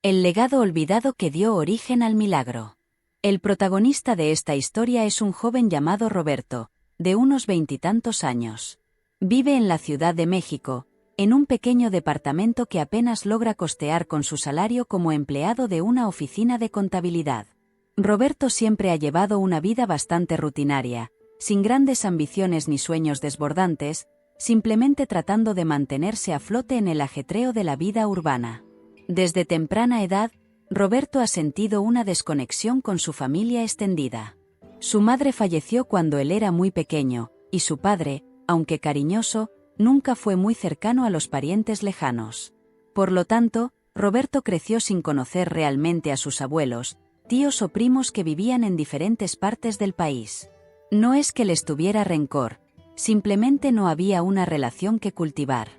El legado olvidado que dio origen al milagro. El protagonista de esta historia es un joven llamado Roberto, de unos veintitantos años. Vive en la Ciudad de México, en un pequeño departamento que apenas logra costear con su salario como empleado de una oficina de contabilidad. Roberto siempre ha llevado una vida bastante rutinaria, sin grandes ambiciones ni sueños desbordantes, simplemente tratando de mantenerse a flote en el ajetreo de la vida urbana. Desde temprana edad, Roberto ha sentido una desconexión con su familia extendida. Su madre falleció cuando él era muy pequeño, y su padre, aunque cariñoso, nunca fue muy cercano a los parientes lejanos. Por lo tanto, Roberto creció sin conocer realmente a sus abuelos, tíos o primos que vivían en diferentes partes del país. No es que les tuviera rencor, simplemente no había una relación que cultivar.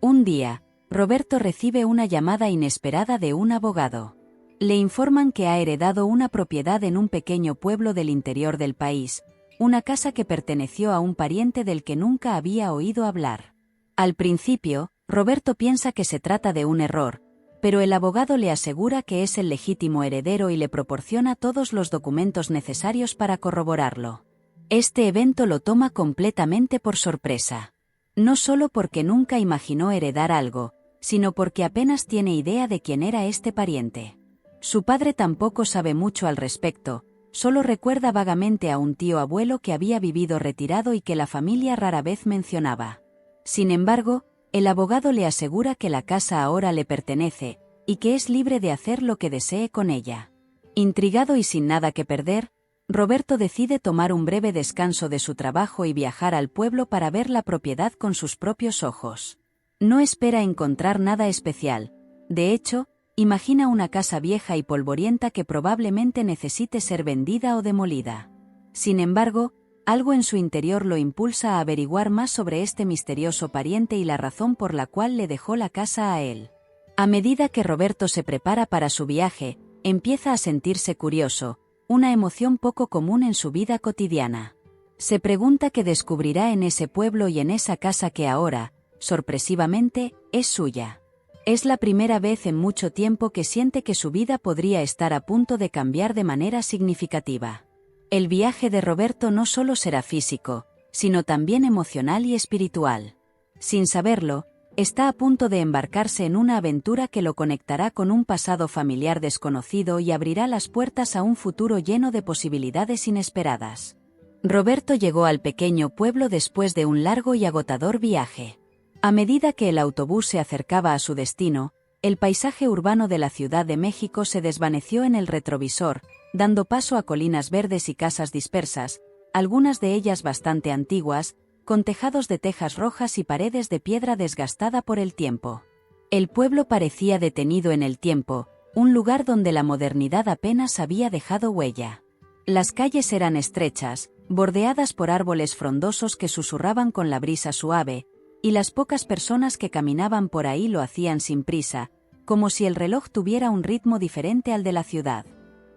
Un día, Roberto recibe una llamada inesperada de un abogado. Le informan que ha heredado una propiedad en un pequeño pueblo del interior del país, una casa que perteneció a un pariente del que nunca había oído hablar. Al principio, Roberto piensa que se trata de un error, pero el abogado le asegura que es el legítimo heredero y le proporciona todos los documentos necesarios para corroborarlo. Este evento lo toma completamente por sorpresa. No solo porque nunca imaginó heredar algo, sino porque apenas tiene idea de quién era este pariente. Su padre tampoco sabe mucho al respecto, solo recuerda vagamente a un tío abuelo que había vivido retirado y que la familia rara vez mencionaba. Sin embargo, el abogado le asegura que la casa ahora le pertenece, y que es libre de hacer lo que desee con ella. Intrigado y sin nada que perder, Roberto decide tomar un breve descanso de su trabajo y viajar al pueblo para ver la propiedad con sus propios ojos. No espera encontrar nada especial. De hecho, imagina una casa vieja y polvorienta que probablemente necesite ser vendida o demolida. Sin embargo, algo en su interior lo impulsa a averiguar más sobre este misterioso pariente y la razón por la cual le dejó la casa a él. A medida que Roberto se prepara para su viaje, empieza a sentirse curioso, una emoción poco común en su vida cotidiana. Se pregunta qué descubrirá en ese pueblo y en esa casa que ahora, sorpresivamente, es suya. Es la primera vez en mucho tiempo que siente que su vida podría estar a punto de cambiar de manera significativa. El viaje de Roberto no solo será físico, sino también emocional y espiritual. Sin saberlo, está a punto de embarcarse en una aventura que lo conectará con un pasado familiar desconocido y abrirá las puertas a un futuro lleno de posibilidades inesperadas. Roberto llegó al pequeño pueblo después de un largo y agotador viaje. A medida que el autobús se acercaba a su destino, el paisaje urbano de la Ciudad de México se desvaneció en el retrovisor, dando paso a colinas verdes y casas dispersas, algunas de ellas bastante antiguas, con tejados de tejas rojas y paredes de piedra desgastada por el tiempo. El pueblo parecía detenido en el tiempo, un lugar donde la modernidad apenas había dejado huella. Las calles eran estrechas, bordeadas por árboles frondosos que susurraban con la brisa suave, y las pocas personas que caminaban por ahí lo hacían sin prisa, como si el reloj tuviera un ritmo diferente al de la ciudad.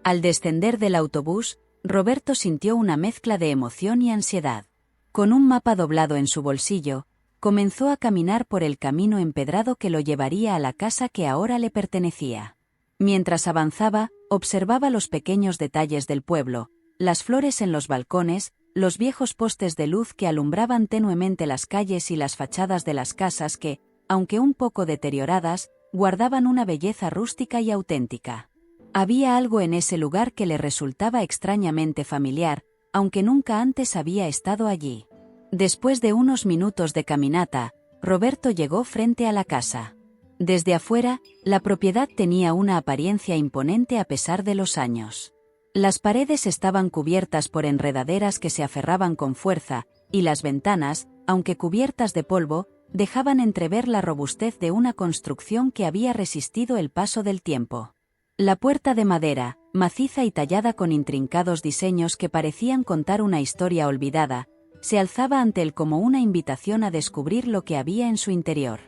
Al descender del autobús, Roberto sintió una mezcla de emoción y ansiedad. Con un mapa doblado en su bolsillo, comenzó a caminar por el camino empedrado que lo llevaría a la casa que ahora le pertenecía. Mientras avanzaba, observaba los pequeños detalles del pueblo, las flores en los balcones, los viejos postes de luz que alumbraban tenuemente las calles y las fachadas de las casas que, aunque un poco deterioradas, guardaban una belleza rústica y auténtica. Había algo en ese lugar que le resultaba extrañamente familiar, aunque nunca antes había estado allí. Después de unos minutos de caminata, Roberto llegó frente a la casa. Desde afuera, la propiedad tenía una apariencia imponente a pesar de los años. Las paredes estaban cubiertas por enredaderas que se aferraban con fuerza, y las ventanas, aunque cubiertas de polvo, dejaban entrever la robustez de una construcción que había resistido el paso del tiempo. La puerta de madera, maciza y tallada con intrincados diseños que parecían contar una historia olvidada, se alzaba ante él como una invitación a descubrir lo que había en su interior.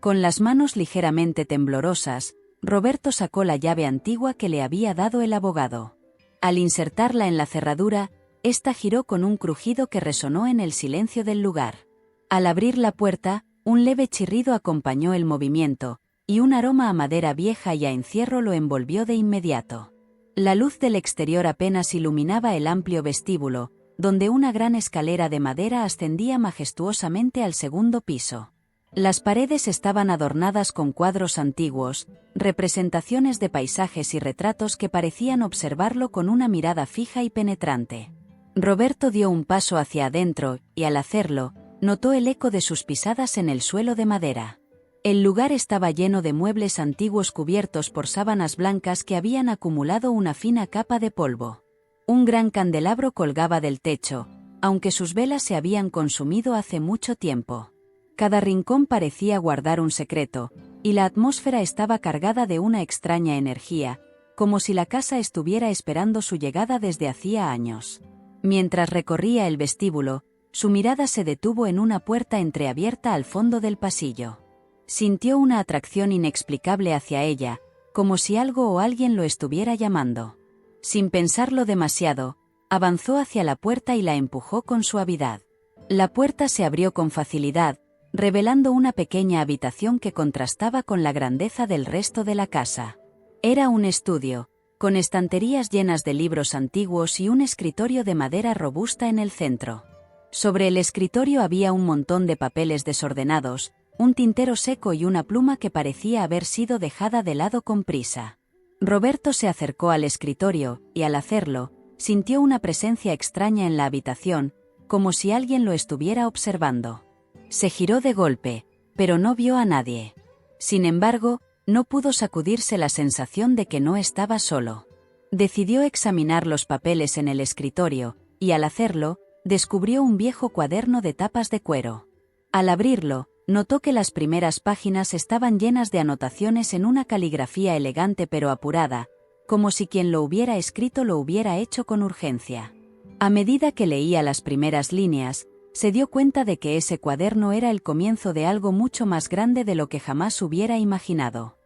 Con las manos ligeramente temblorosas, Roberto sacó la llave antigua que le había dado el abogado. Al insertarla en la cerradura, ésta giró con un crujido que resonó en el silencio del lugar. Al abrir la puerta, un leve chirrido acompañó el movimiento, y un aroma a madera vieja y a encierro lo envolvió de inmediato. La luz del exterior apenas iluminaba el amplio vestíbulo, donde una gran escalera de madera ascendía majestuosamente al segundo piso. Las paredes estaban adornadas con cuadros antiguos, representaciones de paisajes y retratos que parecían observarlo con una mirada fija y penetrante. Roberto dio un paso hacia adentro, y al hacerlo, notó el eco de sus pisadas en el suelo de madera. El lugar estaba lleno de muebles antiguos cubiertos por sábanas blancas que habían acumulado una fina capa de polvo. Un gran candelabro colgaba del techo, aunque sus velas se habían consumido hace mucho tiempo. Cada rincón parecía guardar un secreto, y la atmósfera estaba cargada de una extraña energía, como si la casa estuviera esperando su llegada desde hacía años. Mientras recorría el vestíbulo, su mirada se detuvo en una puerta entreabierta al fondo del pasillo. Sintió una atracción inexplicable hacia ella, como si algo o alguien lo estuviera llamando. Sin pensarlo demasiado, avanzó hacia la puerta y la empujó con suavidad. La puerta se abrió con facilidad, revelando una pequeña habitación que contrastaba con la grandeza del resto de la casa. Era un estudio, con estanterías llenas de libros antiguos y un escritorio de madera robusta en el centro. Sobre el escritorio había un montón de papeles desordenados, un tintero seco y una pluma que parecía haber sido dejada de lado con prisa. Roberto se acercó al escritorio, y al hacerlo, sintió una presencia extraña en la habitación, como si alguien lo estuviera observando. Se giró de golpe, pero no vio a nadie. Sin embargo, no pudo sacudirse la sensación de que no estaba solo. Decidió examinar los papeles en el escritorio, y al hacerlo, descubrió un viejo cuaderno de tapas de cuero. Al abrirlo, notó que las primeras páginas estaban llenas de anotaciones en una caligrafía elegante pero apurada, como si quien lo hubiera escrito lo hubiera hecho con urgencia. A medida que leía las primeras líneas, se dio cuenta de que ese cuaderno era el comienzo de algo mucho más grande de lo que jamás hubiera imaginado.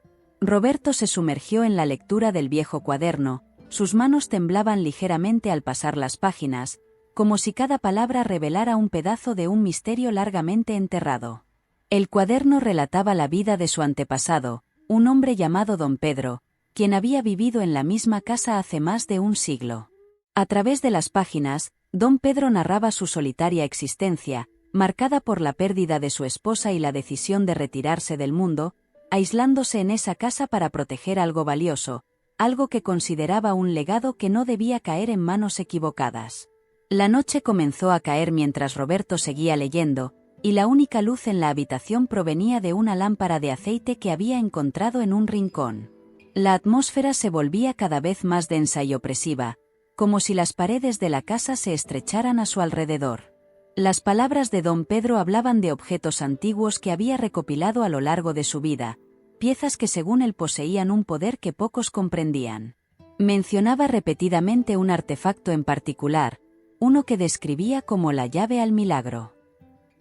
Roberto se sumergió en la lectura del viejo cuaderno, sus manos temblaban ligeramente al pasar las páginas, como si cada palabra revelara un pedazo de un misterio largamente enterrado. El cuaderno relataba la vida de su antepasado, un hombre llamado Don Pedro, quien había vivido en la misma casa hace más de un siglo. A través de las páginas, Don Pedro narraba su solitaria existencia, marcada por la pérdida de su esposa y la decisión de retirarse del mundo, aislándose en esa casa para proteger algo valioso, algo que consideraba un legado que no debía caer en manos equivocadas. La noche comenzó a caer mientras Roberto seguía leyendo, y la única luz en la habitación provenía de una lámpara de aceite que había encontrado en un rincón. La atmósfera se volvía cada vez más densa y opresiva, como si las paredes de la casa se estrecharan a su alrededor. Las palabras de Don Pedro hablaban de objetos antiguos que había recopilado a lo largo de su vida, piezas que según él poseían un poder que pocos comprendían. Mencionaba repetidamente un artefacto en particular, uno que describía como la llave al milagro.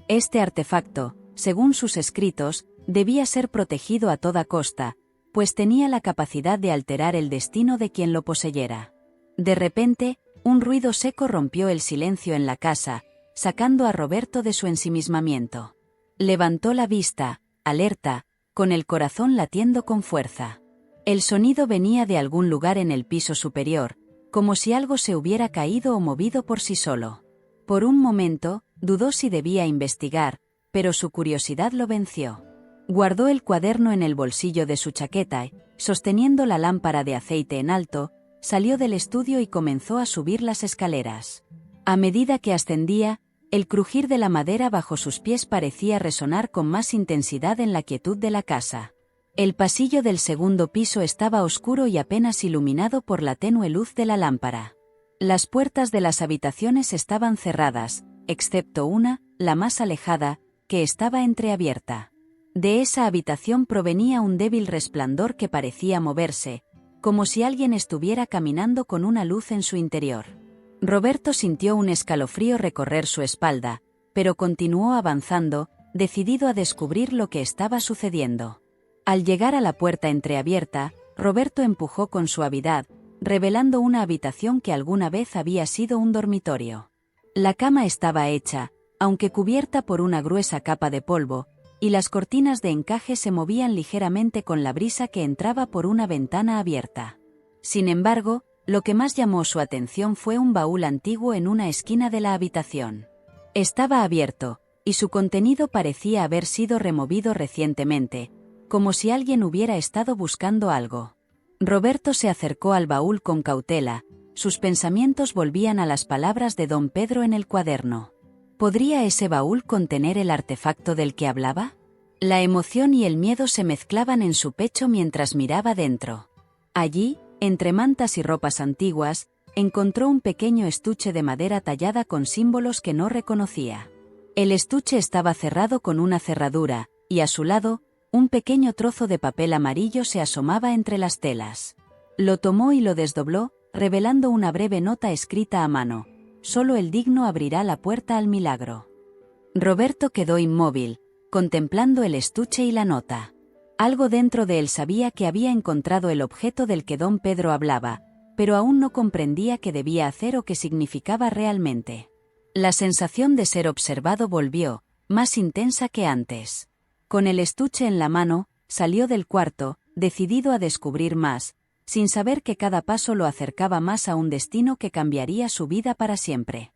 Este artefacto, según sus escritos, debía ser protegido a toda costa, pues tenía la capacidad de alterar el destino de quien lo poseyera. De repente, un ruido seco rompió el silencio en la casa, sacando a Roberto de su ensimismamiento. Levantó la vista, alerta, con el corazón latiendo con fuerza. El sonido venía de algún lugar en el piso superior, como si algo se hubiera caído o movido por sí solo. Por un momento, dudó si debía investigar, pero su curiosidad lo venció. Guardó el cuaderno en el bolsillo de su chaqueta y, sosteniendo la lámpara de aceite en alto, salió del estudio y comenzó a subir las escaleras. A medida que ascendía, el crujir de la madera bajo sus pies parecía resonar con más intensidad en la quietud de la casa. El pasillo del segundo piso estaba oscuro y apenas iluminado por la tenue luz de la lámpara. Las puertas de las habitaciones estaban cerradas, excepto una, la más alejada, que estaba entreabierta. De esa habitación provenía un débil resplandor que parecía moverse, como si alguien estuviera caminando con una luz en su interior. Roberto sintió un escalofrío recorrer su espalda, pero continuó avanzando, decidido a descubrir lo que estaba sucediendo. Al llegar a la puerta entreabierta, Roberto empujó con suavidad, revelando una habitación que alguna vez había sido un dormitorio. La cama estaba hecha, aunque cubierta por una gruesa capa de polvo, y las cortinas de encaje se movían ligeramente con la brisa que entraba por una ventana abierta. Sin embargo, lo que más llamó su atención fue un baúl antiguo en una esquina de la habitación. Estaba abierto, y su contenido parecía haber sido removido recientemente, como si alguien hubiera estado buscando algo. Roberto se acercó al baúl con cautela. Sus pensamientos volvían a las palabras de don Pedro en el cuaderno. ¿Podría ese baúl contener el artefacto del que hablaba? La emoción y el miedo se mezclaban en su pecho mientras miraba dentro. Allí, entre mantas y ropas antiguas, encontró un pequeño estuche de madera tallada con símbolos que no reconocía. El estuche estaba cerrado con una cerradura, y a su lado, un pequeño trozo de papel amarillo se asomaba entre las telas. Lo tomó y lo desdobló, revelando una breve nota escrita a mano. Solo el digno abrirá la puerta al milagro. Roberto quedó inmóvil, contemplando el estuche y la nota. Algo dentro de él sabía que había encontrado el objeto del que don Pedro hablaba, pero aún no comprendía qué debía hacer o qué significaba realmente. La sensación de ser observado volvió, más intensa que antes. Con el estuche en la mano, salió del cuarto, decidido a descubrir más, sin saber que cada paso lo acercaba más a un destino que cambiaría su vida para siempre.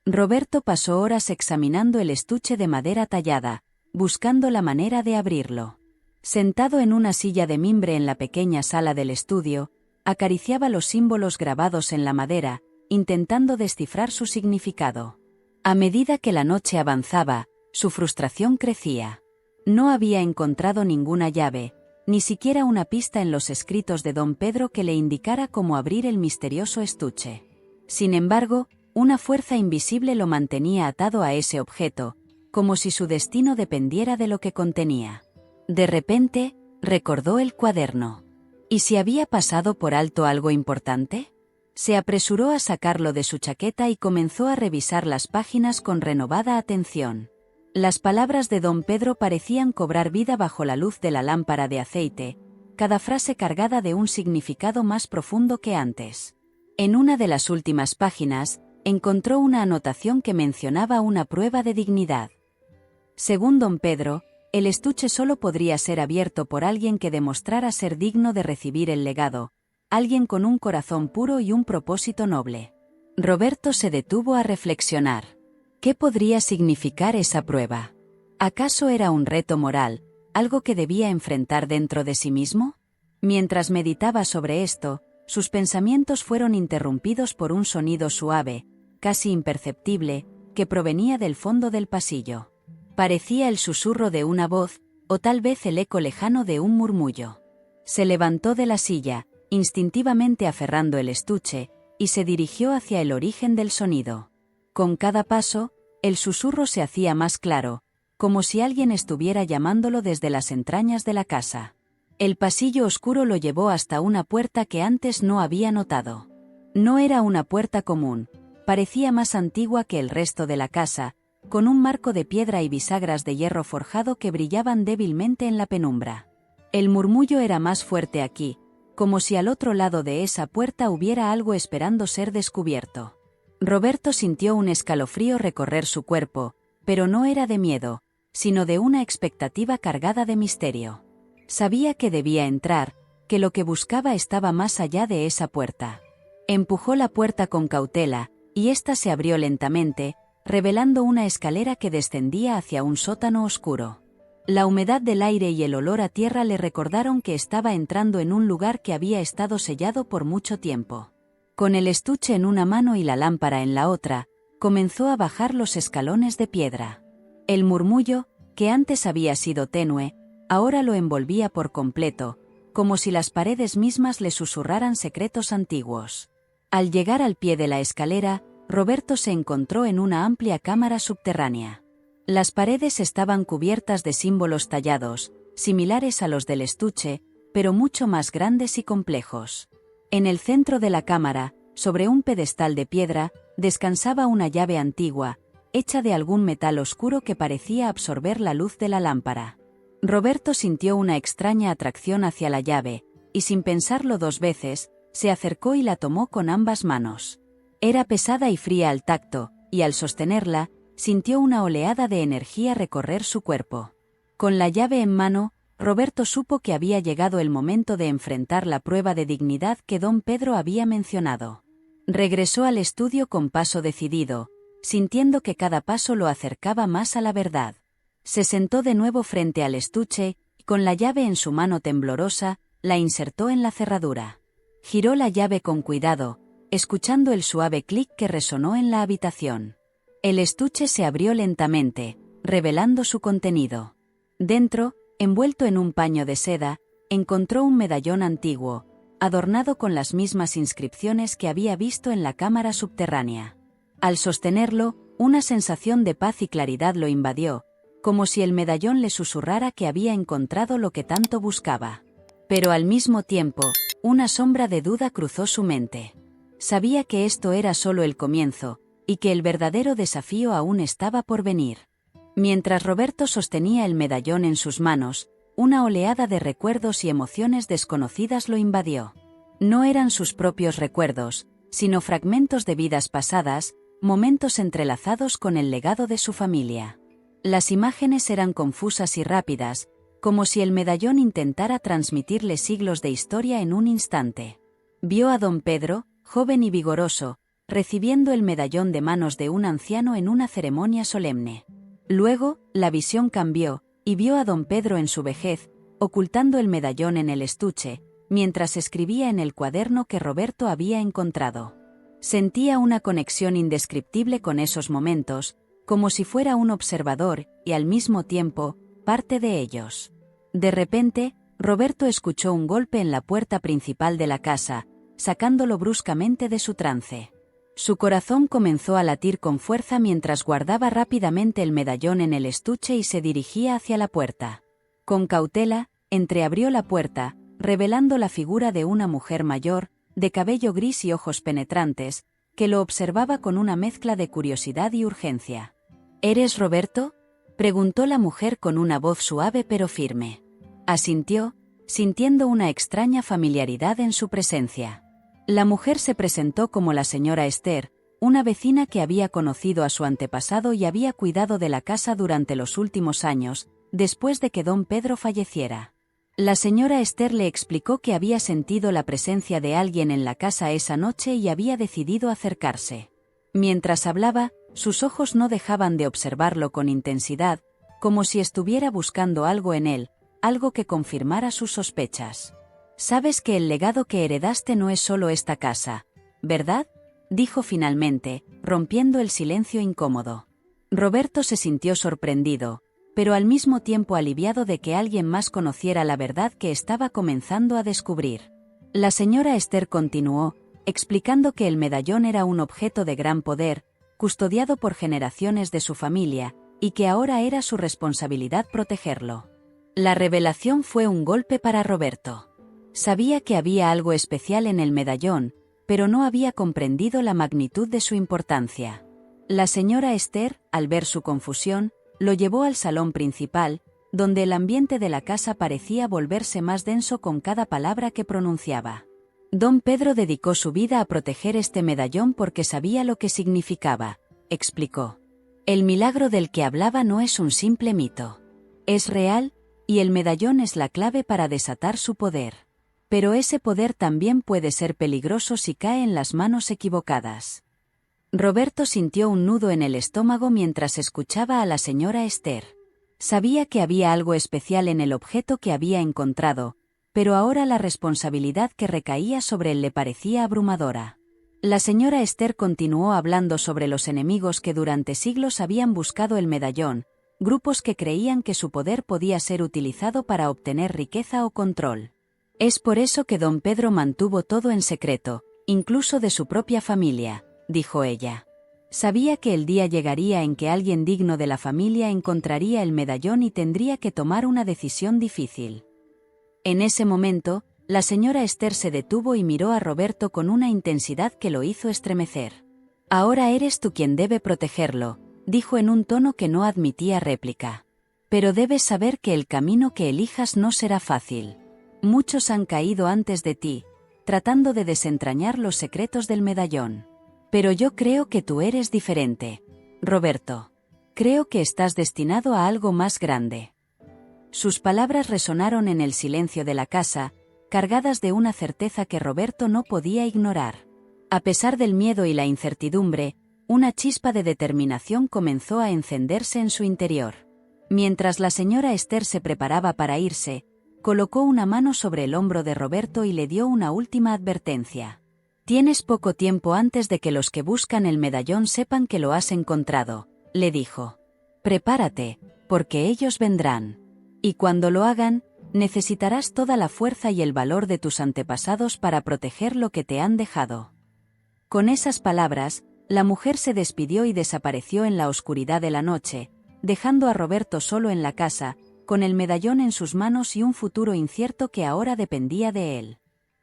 Roberto pasó horas examinando el estuche de madera tallada, buscando la manera de abrirlo. Sentado en una silla de mimbre en la pequeña sala del estudio, acariciaba los símbolos grabados en la madera, intentando descifrar su significado. A medida que la noche avanzaba, su frustración crecía. No había encontrado ninguna llave, ni siquiera una pista en los escritos de don Pedro que le indicara cómo abrir el misterioso estuche. Sin embargo, una fuerza invisible lo mantenía atado a ese objeto, como si su destino dependiera de lo que contenía. De repente, recordó el cuaderno. ¿Y si había pasado por alto algo importante? Se apresuró a sacarlo de su chaqueta y comenzó a revisar las páginas con renovada atención. Las palabras de don Pedro parecían cobrar vida bajo la luz de la lámpara de aceite, cada frase cargada de un significado más profundo que antes. En una de las últimas páginas, encontró una anotación que mencionaba una prueba de dignidad. Según don Pedro, el estuche solo podría ser abierto por alguien que demostrara ser digno de recibir el legado, alguien con un corazón puro y un propósito noble. Roberto se detuvo a reflexionar. ¿Qué podría significar esa prueba? ¿Acaso era un reto moral, algo que debía enfrentar dentro de sí mismo? Mientras meditaba sobre esto, sus pensamientos fueron interrumpidos por un sonido suave, casi imperceptible, que provenía del fondo del pasillo. Parecía el susurro de una voz, o tal vez el eco lejano de un murmullo. Se levantó de la silla, instintivamente aferrando el estuche, y se dirigió hacia el origen del sonido. Con cada paso, el susurro se hacía más claro, como si alguien estuviera llamándolo desde las entrañas de la casa. El pasillo oscuro lo llevó hasta una puerta que antes no había notado. No era una puerta común, parecía más antigua que el resto de la casa, con un marco de piedra y bisagras de hierro forjado que brillaban débilmente en la penumbra. El murmullo era más fuerte aquí, como si al otro lado de esa puerta hubiera algo esperando ser descubierto. Roberto sintió un escalofrío recorrer su cuerpo, pero no era de miedo, sino de una expectativa cargada de misterio. Sabía que debía entrar, que lo que buscaba estaba más allá de esa puerta. Empujó la puerta con cautela, y ésta se abrió lentamente, revelando una escalera que descendía hacia un sótano oscuro. La humedad del aire y el olor a tierra le recordaron que estaba entrando en un lugar que había estado sellado por mucho tiempo. Con el estuche en una mano y la lámpara en la otra, comenzó a bajar los escalones de piedra. El murmullo, que antes había sido tenue, ahora lo envolvía por completo, como si las paredes mismas le susurraran secretos antiguos. Al llegar al pie de la escalera, Roberto se encontró en una amplia cámara subterránea. Las paredes estaban cubiertas de símbolos tallados, similares a los del estuche, pero mucho más grandes y complejos. En el centro de la cámara, sobre un pedestal de piedra, descansaba una llave antigua, hecha de algún metal oscuro que parecía absorber la luz de la lámpara. Roberto sintió una extraña atracción hacia la llave, y sin pensarlo dos veces, se acercó y la tomó con ambas manos. Era pesada y fría al tacto, y al sostenerla, sintió una oleada de energía recorrer su cuerpo. Con la llave en mano, Roberto supo que había llegado el momento de enfrentar la prueba de dignidad que don Pedro había mencionado. Regresó al estudio con paso decidido, sintiendo que cada paso lo acercaba más a la verdad. Se sentó de nuevo frente al estuche, y con la llave en su mano temblorosa, la insertó en la cerradura. Giró la llave con cuidado, escuchando el suave clic que resonó en la habitación. El estuche se abrió lentamente, revelando su contenido. Dentro, envuelto en un paño de seda, encontró un medallón antiguo, adornado con las mismas inscripciones que había visto en la cámara subterránea. Al sostenerlo, una sensación de paz y claridad lo invadió, como si el medallón le susurrara que había encontrado lo que tanto buscaba. Pero al mismo tiempo, una sombra de duda cruzó su mente. Sabía que esto era solo el comienzo, y que el verdadero desafío aún estaba por venir. Mientras Roberto sostenía el medallón en sus manos, una oleada de recuerdos y emociones desconocidas lo invadió. No eran sus propios recuerdos, sino fragmentos de vidas pasadas, momentos entrelazados con el legado de su familia. Las imágenes eran confusas y rápidas, como si el medallón intentara transmitirle siglos de historia en un instante. Vio a don Pedro, joven y vigoroso, recibiendo el medallón de manos de un anciano en una ceremonia solemne. Luego, la visión cambió, y vio a don Pedro en su vejez, ocultando el medallón en el estuche, mientras escribía en el cuaderno que Roberto había encontrado. Sentía una conexión indescriptible con esos momentos, como si fuera un observador, y al mismo tiempo, parte de ellos. De repente, Roberto escuchó un golpe en la puerta principal de la casa, sacándolo bruscamente de su trance. Su corazón comenzó a latir con fuerza mientras guardaba rápidamente el medallón en el estuche y se dirigía hacia la puerta. Con cautela, entreabrió la puerta, revelando la figura de una mujer mayor, de cabello gris y ojos penetrantes, que lo observaba con una mezcla de curiosidad y urgencia. ¿Eres Roberto?, preguntó la mujer con una voz suave pero firme. Asintió, sintiendo una extraña familiaridad en su presencia. La mujer se presentó como la señora Esther, una vecina que había conocido a su antepasado y había cuidado de la casa durante los últimos años, después de que don Pedro falleciera. La señora Esther le explicó que había sentido la presencia de alguien en la casa esa noche y había decidido acercarse. Mientras hablaba, sus ojos no dejaban de observarlo con intensidad, como si estuviera buscando algo en él, algo que confirmara sus sospechas. «Sabes que el legado que heredaste no es solo esta casa, ¿verdad?», dijo finalmente, rompiendo el silencio incómodo. Roberto se sintió sorprendido, pero al mismo tiempo aliviado de que alguien más conociera la verdad que estaba comenzando a descubrir. La señora Esther continuó, explicando que el medallón era un objeto de gran poder, custodiado por generaciones de su familia, y que ahora era su responsabilidad protegerlo. La revelación fue un golpe para Roberto. Sabía que había algo especial en el medallón, pero no había comprendido la magnitud de su importancia. La señora Esther, al ver su confusión, lo llevó al salón principal, donde el ambiente de la casa parecía volverse más denso con cada palabra que pronunciaba. Don Pedro dedicó su vida a proteger este medallón porque sabía lo que significaba, explicó. El milagro del que hablaba no es un simple mito. Es real, y el medallón es la clave para desatar su poder. Pero ese poder también puede ser peligroso si cae en las manos equivocadas. Roberto sintió un nudo en el estómago mientras escuchaba a la señora Esther. Sabía que había algo especial en el objeto que había encontrado, pero ahora la responsabilidad que recaía sobre él le parecía abrumadora. La señora Esther continuó hablando sobre los enemigos que durante siglos habían buscado el medallón, grupos que creían que su poder podía ser utilizado para obtener riqueza o control. Es por eso que don Pedro mantuvo todo en secreto, incluso de su propia familia, dijo ella. Sabía que el día llegaría en que alguien digno de la familia encontraría el medallón y tendría que tomar una decisión difícil. En ese momento, la señora Esther se detuvo y miró a Roberto con una intensidad que lo hizo estremecer. «Ahora eres tú quien debe protegerlo», dijo en un tono que no admitía réplica. «Pero debes saber que el camino que elijas no será fácil. Muchos han caído antes de ti, tratando de desentrañar los secretos del medallón. Pero yo creo que tú eres diferente, Roberto. Creo que estás destinado a algo más grande». Sus palabras resonaron en el silencio de la casa, cargadas de una certeza que Roberto no podía ignorar. A pesar del miedo y la incertidumbre, una chispa de determinación comenzó a encenderse en su interior. Mientras la señora Esther se preparaba para irse, colocó una mano sobre el hombro de Roberto y le dio una última advertencia. «Tienes poco tiempo antes de que los que buscan el medallón sepan que lo has encontrado», le dijo. «Prepárate, porque ellos vendrán. Y cuando lo hagan, necesitarás toda la fuerza y el valor de tus antepasados para proteger lo que te han dejado». Con esas palabras, la mujer se despidió y desapareció en la oscuridad de la noche, dejando a Roberto solo en la casa, con el medallón en sus manos y un futuro incierto que ahora dependía de él.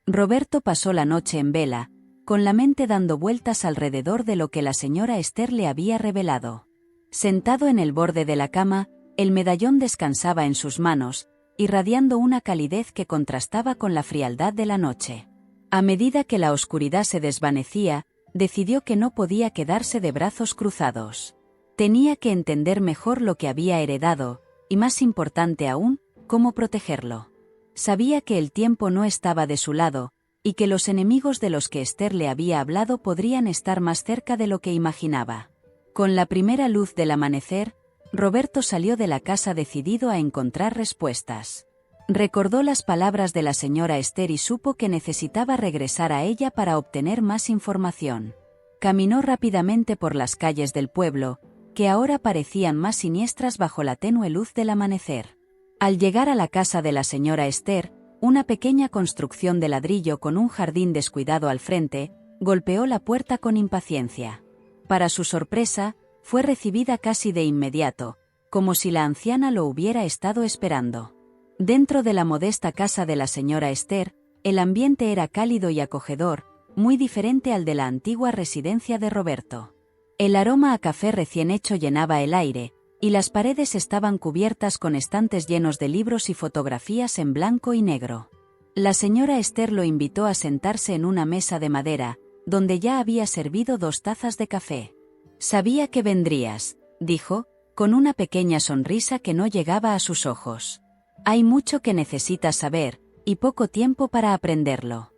Roberto pasó la noche en vela, con la mente dando vueltas alrededor de lo que la señora Esther le había revelado. Sentado en el borde de la cama, el medallón descansaba en sus manos, irradiando una calidez que contrastaba con la frialdad de la noche. A medida que la oscuridad se desvanecía, decidió que no podía quedarse de brazos cruzados. Tenía que entender mejor lo que había heredado, y más importante aún, cómo protegerlo. Sabía que el tiempo no estaba de su lado, y que los enemigos de los que Esther le había hablado podrían estar más cerca de lo que imaginaba. Con la primera luz del amanecer, Roberto salió de la casa decidido a encontrar respuestas. Recordó las palabras de la señora Esther y supo que necesitaba regresar a ella para obtener más información. Caminó rápidamente por las calles del pueblo, que ahora parecían más siniestras bajo la tenue luz del amanecer. Al llegar a la casa de la señora Esther, una pequeña construcción de ladrillo con un jardín descuidado al frente, golpeó la puerta con impaciencia. Para su sorpresa, fue recibida casi de inmediato, como si la anciana lo hubiera estado esperando. Dentro de la modesta casa de la señora Esther, el ambiente era cálido y acogedor, muy diferente al de la antigua residencia de Roberto. El aroma a café recién hecho llenaba el aire, y las paredes estaban cubiertas con estantes llenos de libros y fotografías en blanco y negro. La señora Esther lo invitó a sentarse en una mesa de madera, donde ya había servido 2 tazas de café. «Sabía que vendrías», dijo, con una pequeña sonrisa que no llegaba a sus ojos. «Hay mucho que necesitas saber, y poco tiempo para aprenderlo».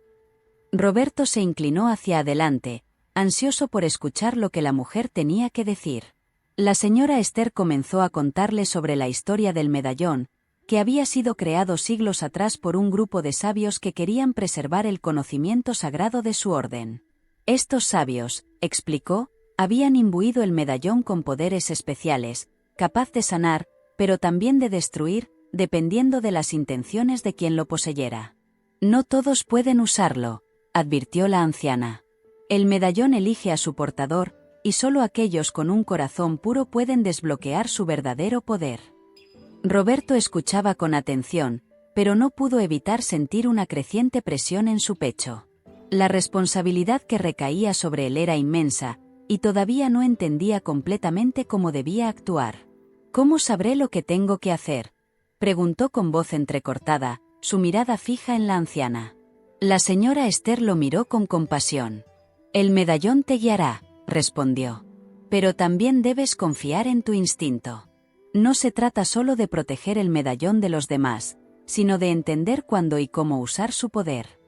Roberto se inclinó hacia adelante, ansioso por escuchar lo que la mujer tenía que decir. La señora Esther comenzó a contarle sobre la historia del medallón, que había sido creado siglos atrás por un grupo de sabios que querían preservar el conocimiento sagrado de su orden. Estos sabios, explicó, habían imbuido el medallón con poderes especiales, capaz de sanar, pero también de destruir, dependiendo de las intenciones de quien lo poseyera. «No todos pueden usarlo», advirtió la anciana. «El medallón elige a su portador, y solo aquellos con un corazón puro pueden desbloquear su verdadero poder». Roberto escuchaba con atención, pero no pudo evitar sentir una creciente presión en su pecho. La responsabilidad que recaía sobre él era inmensa, y todavía no entendía completamente cómo debía actuar. «¿Cómo sabré lo que tengo que hacer?», preguntó con voz entrecortada, su mirada fija en la anciana. La señora Esther lo miró con compasión. «El medallón te guiará», respondió. «Pero también debes confiar en tu instinto. No se trata solo de proteger el medallón de los demás, sino de entender cuándo y cómo usar su poder».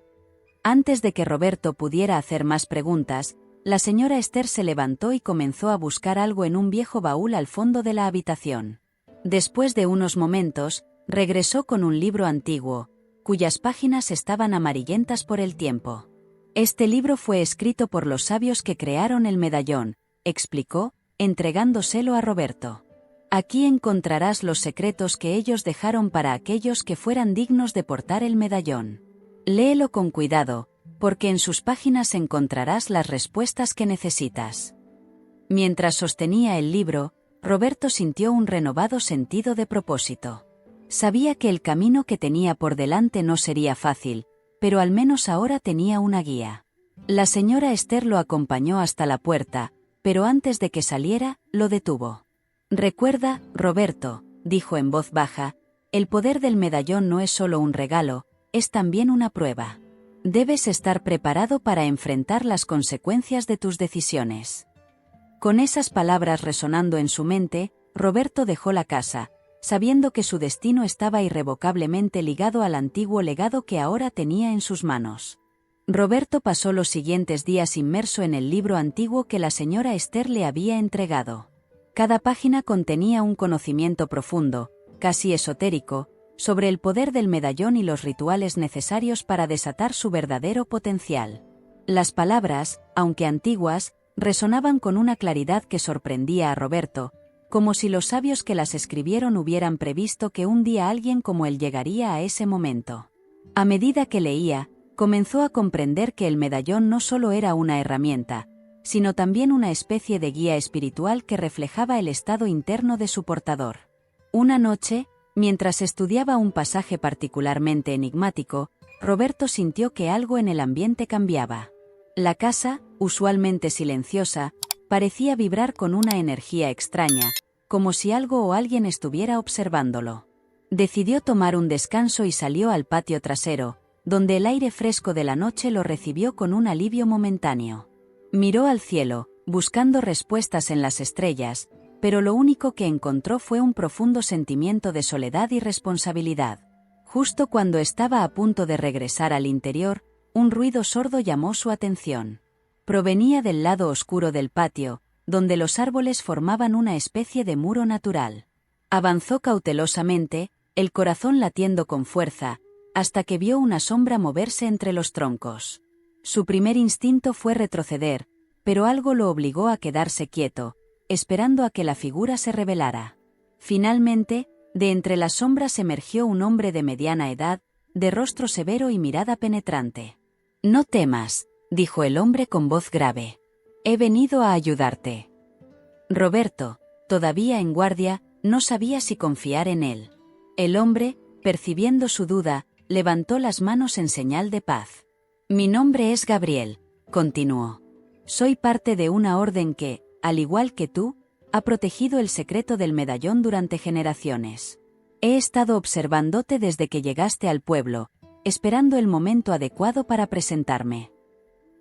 Antes de que Roberto pudiera hacer más preguntas, la señora Esther se levantó y comenzó a buscar algo en un viejo baúl al fondo de la habitación. Después de unos momentos, regresó con un libro antiguo, cuyas páginas estaban amarillentas por el tiempo. «Este libro fue escrito por los sabios que crearon el medallón», explicó, entregándoselo a Roberto. «Aquí encontrarás los secretos que ellos dejaron para aquellos que fueran dignos de portar el medallón. Léelo con cuidado, porque en sus páginas encontrarás las respuestas que necesitas». Mientras sostenía el libro, Roberto sintió un renovado sentido de propósito. Sabía que el camino que tenía por delante no sería fácil, pero al menos ahora tenía una guía. La señora Esther lo acompañó hasta la puerta, pero antes de que saliera, lo detuvo. «Recuerda, Roberto», dijo en voz baja, «el poder del medallón no es solo un regalo, es también una prueba. Debes estar preparado para enfrentar las consecuencias de tus decisiones». Con esas palabras resonando en su mente, Roberto dejó la casa, sabiendo que su destino estaba irrevocablemente ligado al antiguo legado que ahora tenía en sus manos. Roberto pasó los siguientes días inmerso en el libro antiguo que la señora Esther le había entregado. Cada página contenía un conocimiento profundo, casi esotérico, sobre el poder del medallón y los rituales necesarios para desatar su verdadero potencial. Las palabras, aunque antiguas, resonaban con una claridad que sorprendía a Roberto, como si los sabios que las escribieron hubieran previsto que un día alguien como él llegaría a ese momento. A medida que leía, comenzó a comprender que el medallón no solo era una herramienta, sino también una especie de guía espiritual que reflejaba el estado interno de su portador. Una noche, mientras estudiaba un pasaje particularmente enigmático, Roberto sintió que algo en el ambiente cambiaba. La casa, usualmente silenciosa, parecía vibrar con una energía extraña, como si algo o alguien estuviera observándolo. Decidió tomar un descanso y salió al patio trasero, donde el aire fresco de la noche lo recibió con un alivio momentáneo. Miró al cielo, buscando respuestas en las estrellas, pero lo único que encontró fue un profundo sentimiento de soledad y responsabilidad. Justo cuando estaba a punto de regresar al interior, un ruido sordo llamó su atención. Provenía del lado oscuro del patio, donde los árboles formaban una especie de muro natural. Avanzó cautelosamente, el corazón latiendo con fuerza, hasta que vio una sombra moverse entre los troncos. Su primer instinto fue retroceder, pero algo lo obligó a quedarse quieto, esperando a que la figura se revelara. Finalmente, de entre las sombras emergió un hombre de mediana edad, de rostro severo y mirada penetrante. «No temas», dijo el hombre con voz grave. «He venido a ayudarte». Roberto, todavía en guardia, no sabía si confiar en él. El hombre, percibiendo su duda, levantó las manos en señal de paz. «Mi nombre es Gabriel», continuó. «Soy parte de una orden que, al igual que tú, ha protegido el secreto del medallón durante generaciones. He estado observándote desde que llegaste al pueblo, esperando el momento adecuado para presentarme».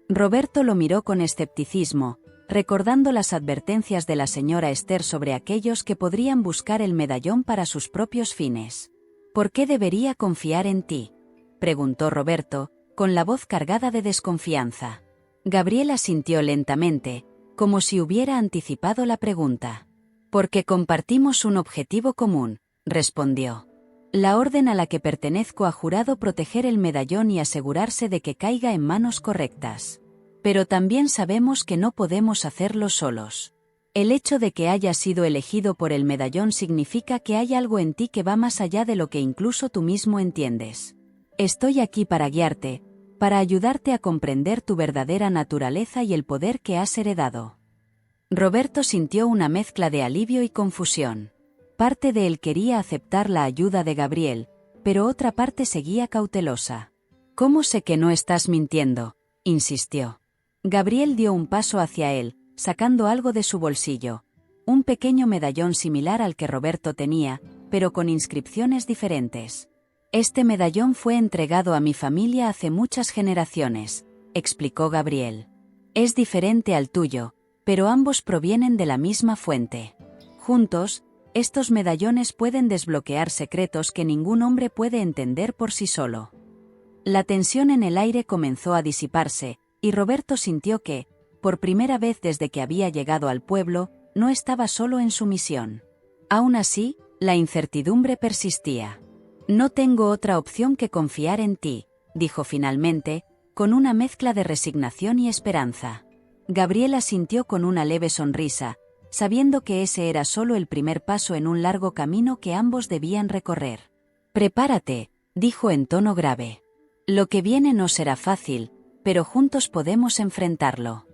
Roberto lo miró con escepticismo, recordando las advertencias de la señora Esther sobre aquellos que podrían buscar el medallón para sus propios fines. «¿Por qué debería confiar en ti?», preguntó Roberto, con la voz cargada de desconfianza. Gabriel asintió lentamente, como si hubiera anticipado la pregunta. «Porque compartimos un objetivo común», respondió. «La orden a la que pertenezco ha jurado proteger el medallón y asegurarse de que caiga en manos correctas. Pero también sabemos que no podemos hacerlo solos. El hecho de que hayas sido elegido por el medallón significa que hay algo en ti que va más allá de lo que incluso tú mismo entiendes. Estoy aquí para guiarte, para ayudarte a comprender tu verdadera naturaleza y el poder que has heredado». Roberto sintió una mezcla de alivio y confusión. Parte de él quería aceptar la ayuda de Gabriel, pero otra parte seguía cautelosa. «¿Cómo sé que no estás mintiendo?», insistió. Gabriel dio un paso hacia él, sacando algo de su bolsillo. Un pequeño medallón similar al que Roberto tenía, pero con inscripciones diferentes. «Este medallón fue entregado a mi familia hace muchas generaciones», explicó Gabriel. «Es diferente al tuyo, pero ambos provienen de la misma fuente. Juntos, estos medallones pueden desbloquear secretos que ningún hombre puede entender por sí solo». La tensión en el aire comenzó a disiparse, y Roberto sintió que, por primera vez desde que había llegado al pueblo, no estaba solo en su misión. Aún así, la incertidumbre persistía. «No tengo otra opción que confiar en ti», dijo finalmente, con una mezcla de resignación y esperanza. Gabriel asintió con una leve sonrisa, sabiendo que ese era solo el primer paso en un largo camino que ambos debían recorrer. «Prepárate», dijo en tono grave. «Lo que viene no será fácil, pero juntos podemos enfrentarlo».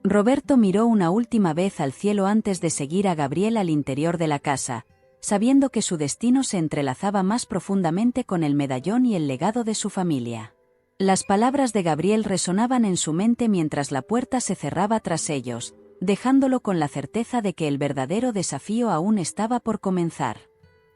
Roberto miró una última vez al cielo antes de seguir a Gabriel al interior de la casa, sabiendo que su destino se entrelazaba más profundamente con el medallón y el legado de su familia. Las palabras de Gabriel resonaban en su mente mientras la puerta se cerraba tras ellos, dejándolo con la certeza de que el verdadero desafío aún estaba por comenzar.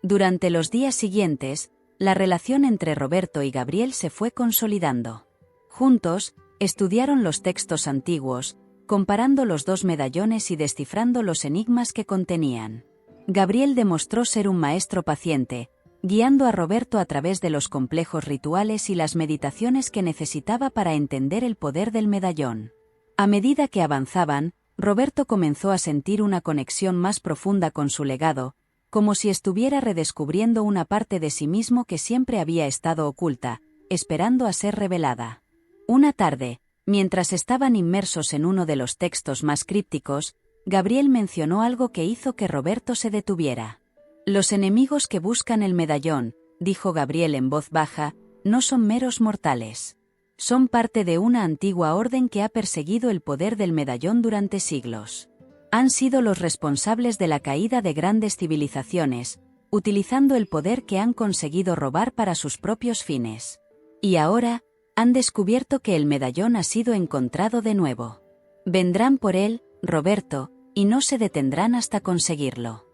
Durante los días siguientes, la relación entre Roberto y Gabriel se fue consolidando. Juntos, estudiaron los textos antiguos, comparando los dos medallones y descifrando los enigmas que contenían. Gabriel demostró ser un maestro paciente, guiando a Roberto a través de los complejos rituales y las meditaciones que necesitaba para entender el poder del medallón. A medida que avanzaban, Roberto comenzó a sentir una conexión más profunda con su legado, como si estuviera redescubriendo una parte de sí mismo que siempre había estado oculta, esperando a ser revelada. Una tarde, mientras estaban inmersos en uno de los textos más crípticos, Gabriel mencionó algo que hizo que Roberto se detuviera. «Los enemigos que buscan el medallón», dijo Gabriel en voz baja, «no son meros mortales. Son parte de una antigua orden que ha perseguido el poder del medallón durante siglos. Han sido los responsables de la caída de grandes civilizaciones, utilizando el poder que han conseguido robar para sus propios fines. Y ahora, han descubierto que el medallón ha sido encontrado de nuevo. Vendrán por él, Roberto, y no se detendrán hasta conseguirlo».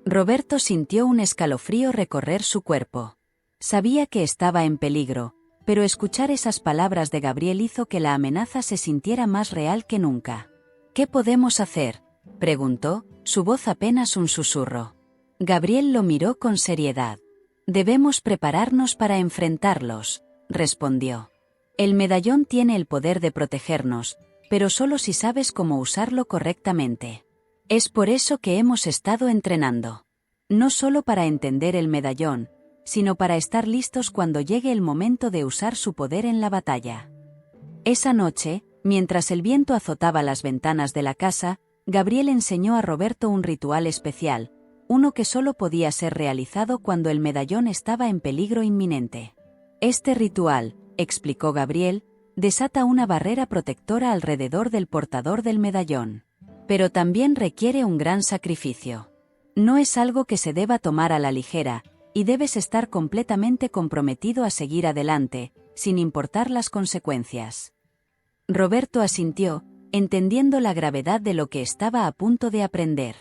Roberto sintió un escalofrío recorrer su cuerpo. Sabía que estaba en peligro, pero escuchar esas palabras de Gabriel hizo que la amenaza se sintiera más real que nunca. «¿Qué podemos hacer?», preguntó, su voz apenas un susurro. Gabriel lo miró con seriedad. «Debemos prepararnos para enfrentarlos», respondió. «El medallón tiene el poder de protegernos, pero solo si sabes cómo usarlo correctamente. Es por eso que hemos estado entrenando. No solo para entender el medallón, sino para estar listos cuando llegue el momento de usar su poder en la batalla». Esa noche, mientras el viento azotaba las ventanas de la casa, Gabriel enseñó a Roberto un ritual especial, uno que solo podía ser realizado cuando el medallón estaba en peligro inminente. «Este ritual», explicó Gabriel, «desata una barrera protectora alrededor del portador del medallón. Pero también requiere un gran sacrificio. No es algo que se deba tomar a la ligera, y debes estar completamente comprometido a seguir adelante, sin importar las consecuencias». Roberto asintió, entendiendo la gravedad de lo que estaba a punto de aprender.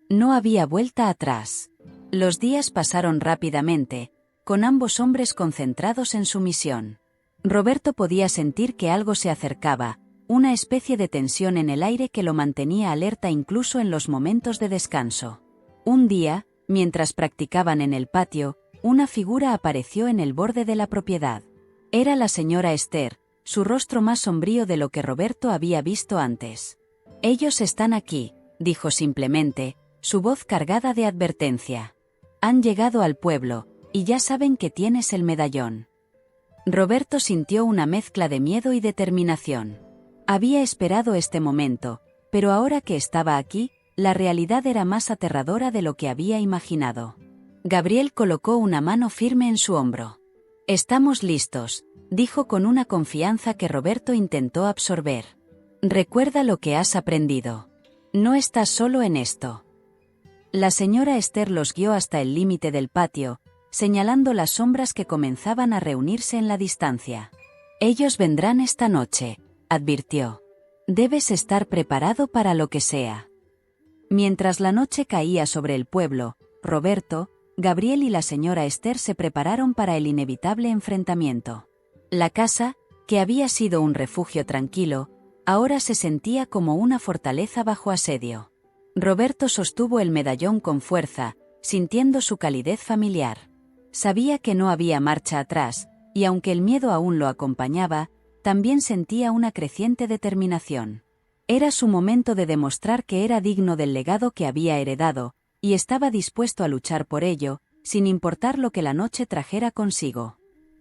No había vuelta atrás. Los días pasaron rápidamente, con ambos hombres concentrados en su misión. Roberto podía sentir que algo se acercaba, una especie de tensión en el aire que lo mantenía alerta incluso en los momentos de descanso. Un día, mientras practicaban en el patio, una figura apareció en el borde de la propiedad. Era la señora Esther, su rostro más sombrío de lo que Roberto había visto antes. «Ellos están aquí», dijo simplemente, su voz cargada de advertencia. «Han llegado al pueblo, y ya saben que tienes el medallón». Roberto sintió una mezcla de miedo y determinación. Había esperado este momento, pero ahora que estaba aquí, la realidad era más aterradora de lo que había imaginado. Gabriel colocó una mano firme en su hombro. «Estamos listos», dijo con una confianza que Roberto intentó absorber. «Recuerda lo que has aprendido. No estás solo en esto». La señora Esther los guió hasta el límite del patio, señalando las sombras que comenzaban a reunirse en la distancia. «Ellos vendrán esta noche», advirtió. «Debes estar preparado para lo que sea». Mientras la noche caía sobre el pueblo, Roberto, Gabriel y la señora Esther se prepararon para el inevitable enfrentamiento. La casa, que había sido un refugio tranquilo, ahora se sentía como una fortaleza bajo asedio. Roberto sostuvo el medallón con fuerza, sintiendo su calidez familiar. Sabía que no había marcha atrás, y aunque el miedo aún lo acompañaba, también sentía una creciente determinación. Era su momento de demostrar que era digno del legado que había heredado, y estaba dispuesto a luchar por ello, sin importar lo que la noche trajera consigo.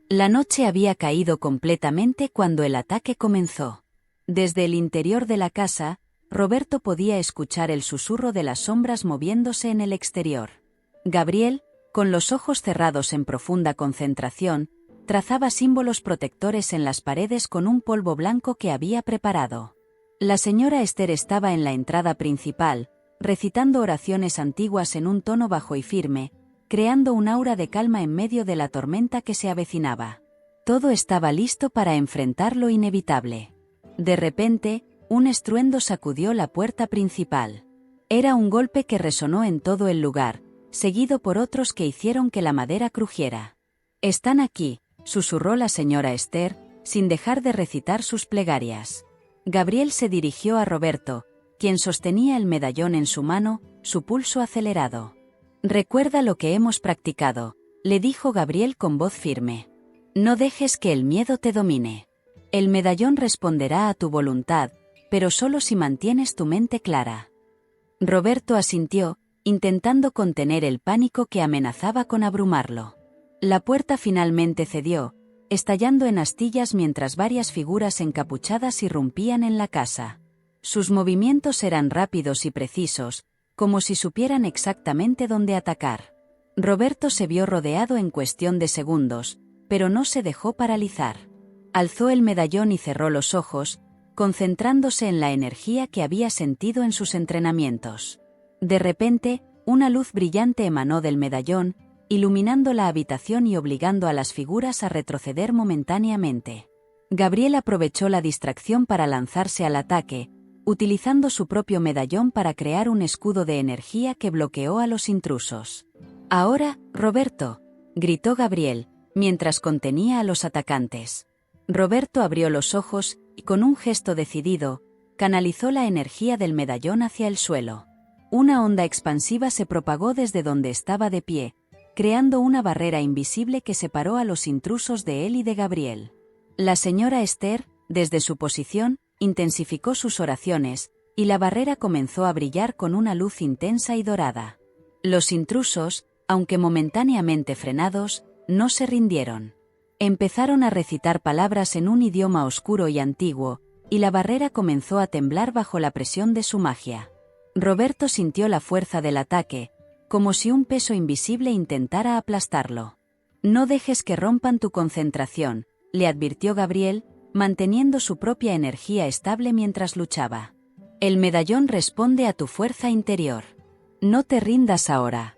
La noche había caído completamente cuando el ataque comenzó. Desde el interior de la casa, Roberto podía escuchar el susurro de las sombras moviéndose en el exterior. Gabriel, con los ojos cerrados en profunda concentración, trazaba símbolos protectores en las paredes con un polvo blanco que había preparado. La señora Esther estaba en la entrada principal, recitando oraciones antiguas en un tono bajo y firme, creando un aura de calma en medio de la tormenta que se avecinaba. Todo estaba listo para enfrentar lo inevitable. De repente, un estruendo sacudió la puerta principal. Era un golpe que resonó en todo el lugar, seguido por otros que hicieron que la madera crujiera. «Están aquí», susurró la señora Esther, sin dejar de recitar sus plegarias. Gabriel se dirigió a Roberto, quien sostenía el medallón en su mano, su pulso acelerado. «Recuerda lo que hemos practicado», le dijo Gabriel con voz firme. «No dejes que el miedo te domine. El medallón responderá a tu voluntad, pero solo si mantienes tu mente clara». Roberto asintió, intentando contener el pánico que amenazaba con abrumarlo. La puerta finalmente cedió, estallando en astillas mientras varias figuras encapuchadas irrumpían en la casa. Sus movimientos eran rápidos y precisos, como si supieran exactamente dónde atacar. Roberto se vio rodeado en cuestión de segundos, pero no se dejó paralizar. Alzó el medallón y cerró los ojos, concentrándose en la energía que había sentido en sus entrenamientos. De repente, una luz brillante emanó del medallón, iluminando la habitación y obligando a las figuras a retroceder momentáneamente. Gabriel aprovechó la distracción para lanzarse al ataque, utilizando su propio medallón para crear un escudo de energía que bloqueó a los intrusos. «Ahora, Roberto», gritó Gabriel, mientras contenía a los atacantes. Roberto abrió los ojos y, con un gesto decidido, canalizó la energía del medallón hacia el suelo. Una onda expansiva se propagó desde donde estaba de pie, creando una barrera invisible que separó a los intrusos de él y de Gabriel. La señora Esther, desde su posición, intensificó sus oraciones, y la barrera comenzó a brillar con una luz intensa y dorada. Los intrusos, aunque momentáneamente frenados, no se rindieron. Empezaron a recitar palabras en un idioma oscuro y antiguo, y la barrera comenzó a temblar bajo la presión de su magia. Roberto sintió la fuerza del ataque, como si un peso invisible intentara aplastarlo. «No dejes que rompan tu concentración», le advirtió Gabriel, manteniendo su propia energía estable mientras luchaba. «El medallón responde a tu fuerza interior. No te rindas ahora».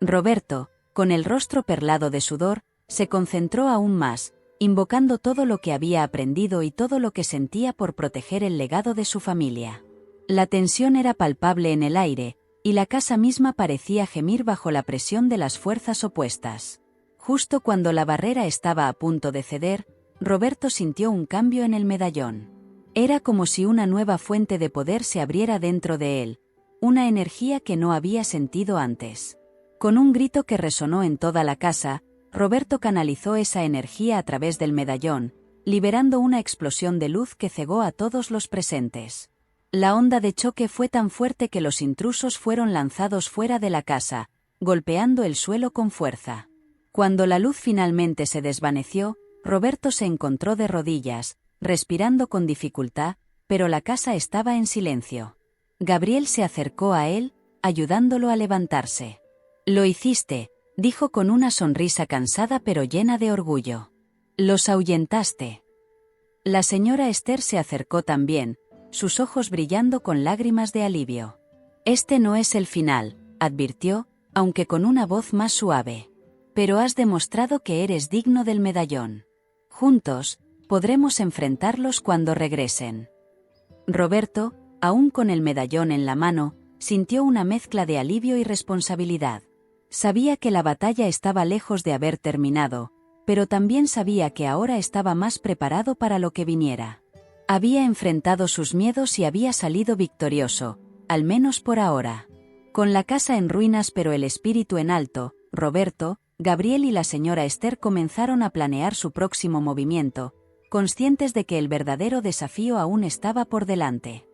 Roberto, con el rostro perlado de sudor, se concentró aún más, invocando todo lo que había aprendido y todo lo que sentía por proteger el legado de su familia. La tensión era palpable en el aire, y la casa misma parecía gemir bajo la presión de las fuerzas opuestas. Justo cuando la barrera estaba a punto de ceder, Roberto sintió un cambio en el medallón. Era como si una nueva fuente de poder se abriera dentro de él, una energía que no había sentido antes. Con un grito que resonó en toda la casa, Roberto canalizó esa energía a través del medallón, liberando una explosión de luz que cegó a todos los presentes. La onda de choque fue tan fuerte que los intrusos fueron lanzados fuera de la casa, golpeando el suelo con fuerza. Cuando la luz finalmente se desvaneció, Roberto se encontró de rodillas, respirando con dificultad, pero la casa estaba en silencio. Gabriel se acercó a él, ayudándolo a levantarse. «Lo hiciste», dijo con una sonrisa cansada pero llena de orgullo. «Los ahuyentaste». La señora Esther se acercó también, sus ojos brillando con lágrimas de alivio. «Este no es el final», advirtió, aunque con una voz más suave. «Pero has demostrado que eres digno del medallón. Juntos, podremos enfrentarlos cuando regresen». Roberto, aún con el medallón en la mano, sintió una mezcla de alivio y responsabilidad. Sabía que la batalla estaba lejos de haber terminado, pero también sabía que ahora estaba más preparado para lo que viniera. Había enfrentado sus miedos y había salido victorioso, al menos por ahora. Con la casa en ruinas pero el espíritu en alto, Roberto, Gabriel y la señora Esther comenzaron a planear su próximo movimiento, conscientes de que el verdadero desafío aún estaba por delante.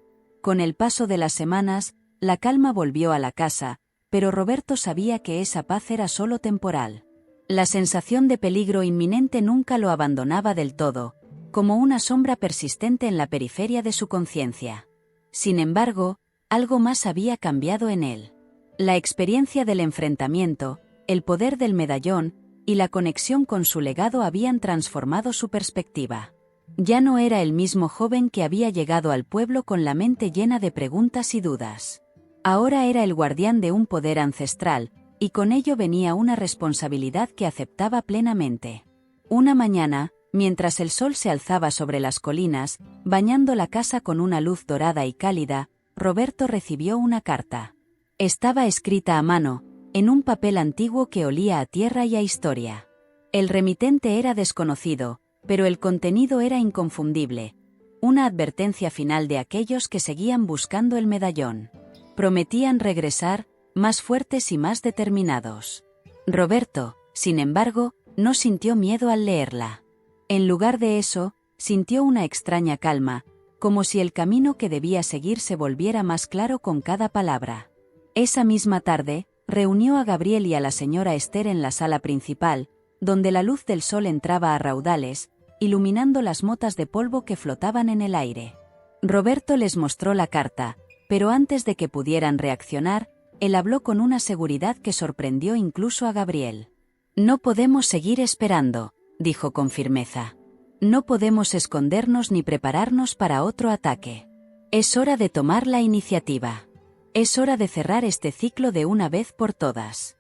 Con el paso de las semanas, la calma volvió a la casa, pero Roberto sabía que esa paz era solo temporal. La sensación de peligro inminente nunca lo abandonaba del todo, como una sombra persistente en la periferia de su conciencia. Sin embargo, algo más había cambiado en él. La experiencia del enfrentamiento, el poder del medallón, y la conexión con su legado habían transformado su perspectiva. Ya no era el mismo joven que había llegado al pueblo con la mente llena de preguntas y dudas. Ahora era el guardián de un poder ancestral, y con ello venía una responsabilidad que aceptaba plenamente. Una mañana, mientras el sol se alzaba sobre las colinas, bañando la casa con una luz dorada y cálida, Roberto recibió una carta. Estaba escrita a mano, en un papel antiguo que olía a tierra y a historia. El remitente era desconocido, pero el contenido era inconfundible. Una advertencia final de aquellos que seguían buscando el medallón. Prometían regresar, más fuertes y más determinados. Roberto, sin embargo, no sintió miedo al leerla. En lugar de eso, sintió una extraña calma, como si el camino que debía seguir se volviera más claro con cada palabra. Esa misma tarde, reunió a Gabriel y a la señora Esther en la sala principal, donde la luz del sol entraba a raudales, iluminando las motas de polvo que flotaban en el aire. Roberto les mostró la carta, pero antes de que pudieran reaccionar, él habló con una seguridad que sorprendió incluso a Gabriel. «No podemos seguir esperando», dijo con firmeza. «No podemos escondernos ni prepararnos para otro ataque. Es hora de tomar la iniciativa. Es hora de cerrar este ciclo de una vez por todas».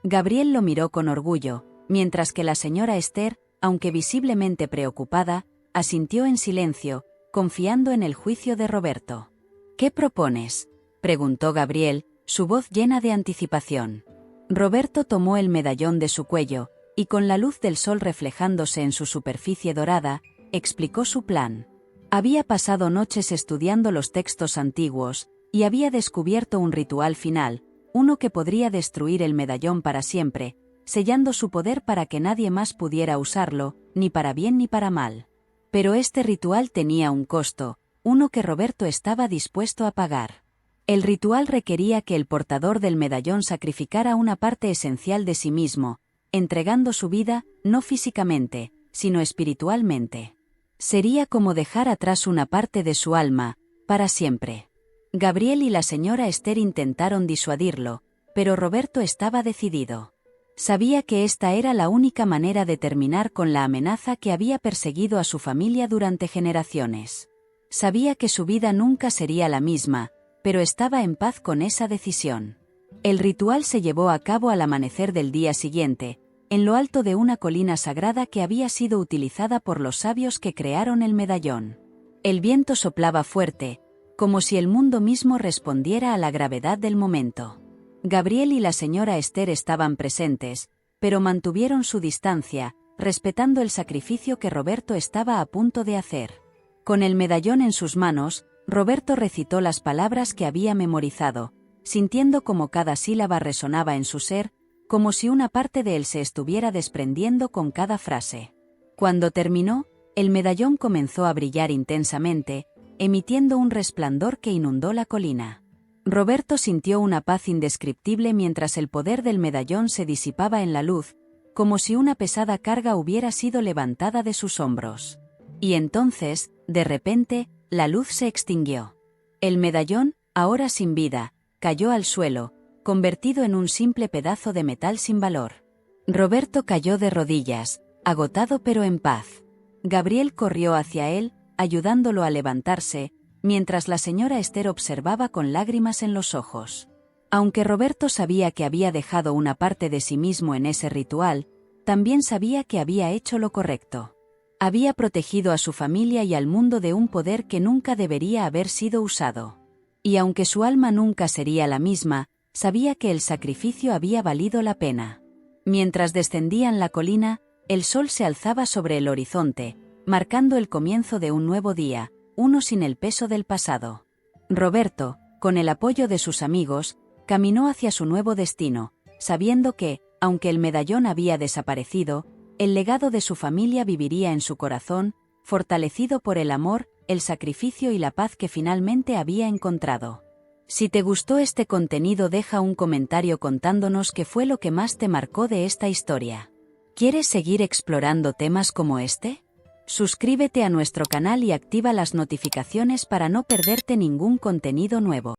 Gabriel lo miró con orgullo, mientras que la señora Esther, aunque visiblemente preocupada, asintió en silencio, confiando en el juicio de Roberto. «¿Qué propones?», preguntó Gabriel, su voz llena de anticipación. Roberto tomó el medallón de su cuello, y con la luz del sol reflejándose en su superficie dorada, explicó su plan. Había pasado noches estudiando los textos antiguos, y había descubierto un ritual final, uno que podría destruir el medallón para siempre, sellando su poder para que nadie más pudiera usarlo, ni para bien ni para mal. Pero este ritual tenía un costo, uno que Roberto estaba dispuesto a pagar. El ritual requería que el portador del medallón sacrificara una parte esencial de sí mismo, entregando su vida, no físicamente, sino espiritualmente. Sería como dejar atrás una parte de su alma, para siempre. Gabriel y la señora Esther intentaron disuadirlo, pero Roberto estaba decidido. Sabía que esta era la única manera de terminar con la amenaza que había perseguido a su familia durante generaciones. Sabía que su vida nunca sería la misma, pero estaba en paz con esa decisión. El ritual se llevó a cabo al amanecer del día siguiente, en lo alto de una colina sagrada que había sido utilizada por los sabios que crearon el medallón. El viento soplaba fuerte, como si el mundo mismo respondiera a la gravedad del momento. Gabriel y la señora Esther estaban presentes, pero mantuvieron su distancia, respetando el sacrificio que Roberto estaba a punto de hacer. Con el medallón en sus manos, Roberto recitó las palabras que había memorizado, sintiendo como cada sílaba resonaba en su ser, como si una parte de él se estuviera desprendiendo con cada frase. Cuando terminó, el medallón comenzó a brillar intensamente, emitiendo un resplandor que inundó la colina. Roberto sintió una paz indescriptible mientras el poder del medallón se disipaba en la luz, como si una pesada carga hubiera sido levantada de sus hombros. Y entonces, de repente, la luz se extinguió. El medallón, ahora sin vida, cayó al suelo, convertido en un simple pedazo de metal sin valor. Roberto cayó de rodillas, agotado pero en paz. Gabriel corrió hacia él, ayudándolo a levantarse, mientras la señora Esther observaba con lágrimas en los ojos. Aunque Roberto sabía que había dejado una parte de sí mismo en ese ritual, también sabía que había hecho lo correcto. Había protegido a su familia y al mundo de un poder que nunca debería haber sido usado. Y aunque su alma nunca sería la misma, sabía que el sacrificio había valido la pena. Mientras descendían la colina, el sol se alzaba sobre el horizonte, marcando el comienzo de un nuevo día, uno sin el peso del pasado. Roberto, con el apoyo de sus amigos, caminó hacia su nuevo destino, sabiendo que, aunque el medallón había desaparecido, el legado de su familia viviría en su corazón, fortalecido por el amor, el sacrificio y la paz que finalmente había encontrado. Si te gustó este contenido, deja un comentario contándonos qué fue lo que más te marcó de esta historia. ¿Quieres seguir explorando temas como este? Suscríbete a nuestro canal y activa las notificaciones para no perderte ningún contenido nuevo.